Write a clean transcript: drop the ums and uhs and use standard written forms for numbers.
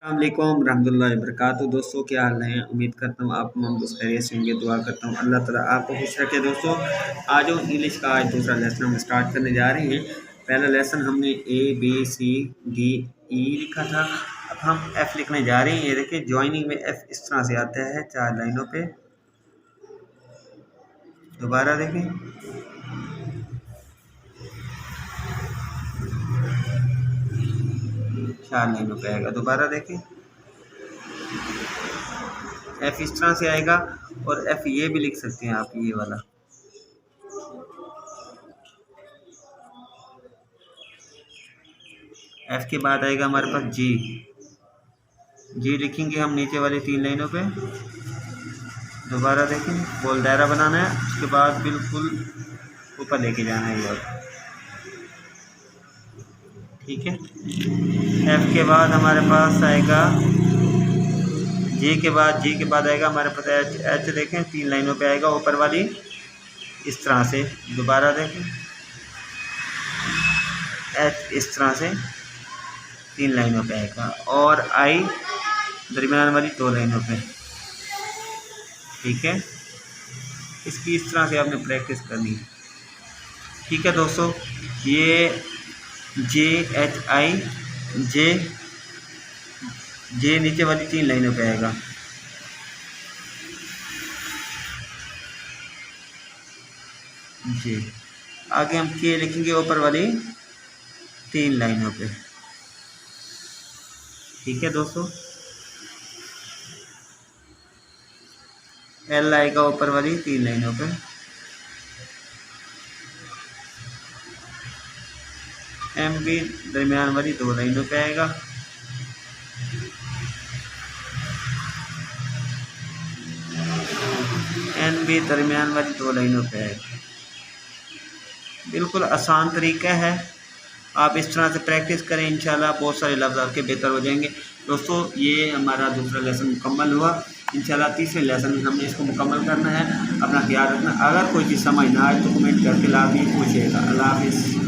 अस्सलामुअलैकुम रहमतुल्लाहि वबरकातुहू। दोस्तों क्या हाल है? उम्मीद करता हूँ आप दोस्त खैरियत से होंगे। दुआ करता हूँ अल्लाह ताला आपको खुश रखे। दोस्तों आज हम इंग्लिश का आज दूसरा लेसन हम स्टार्ट करने जा रहे हैं। पहला लेसन हमने ABCDE लिखा था, अब हम F लिखने जा रहे हैं। ये देखिए ज्वाइनिंग में F इस तरह से आता है 4 लाइनों पे। दोबारा देखें, चार लाइनों पे आएगा। दोबारा देखें, F इस तरह से आएगा और F ये भी लिख सकते हैं आप, ये वाला। F के बाद आएगा हमारे पास G लिखेंगे हम नीचे वाली 3 लाइनों पे। दोबारा देखें, गोल दायरा बनाना है, उसके बाद बिल्कुल ऊपर लेके जाना है ये, ठीक है। F के बाद हमारे पास आएगा G के बाद आएगा हमारे पास H देखें 3 लाइनों पे आएगा ऊपर वाली इस तरह से। दोबारा देखें, H इस तरह से 3 लाइनों पे आएगा और I दरमियान वाली 2 लाइनों पे, ठीक है। इसकी इस तरह से आपने प्रैक्टिस करनी है, ठीक है दोस्तों। ये JHI J नीचे वाली 3 लाइनों पे आएगा। J आगे हम K लिखेंगे ऊपर वाली 3 लाइनों पे, ठीक है दोस्तों। L आएगा ऊपर वाली 3 लाइनों पे। M भी दरमियान वाली 2 लाइनों पे आएगा। N भी दरमियान वाली 2 लाइनों पे आएगा। बिल्कुल आसान तरीका है, आप इस तरह से प्रैक्टिस करें, इंशाल्लाह बहुत सारे लफ्ज़ आपके बेहतर हो जाएंगे। दोस्तों ये हमारा दूसरा लेसन मुकम्मल हुआ। इंशाल्लाह तीसरे लेसन में हमने इसको मुकम्मल करना है। अपना ख्याल रखना। अगर कोई चीज़ समझ ना आए तो कमेंट करके लाजमी पूछिएगा। अल्लाह हाफ़िज़।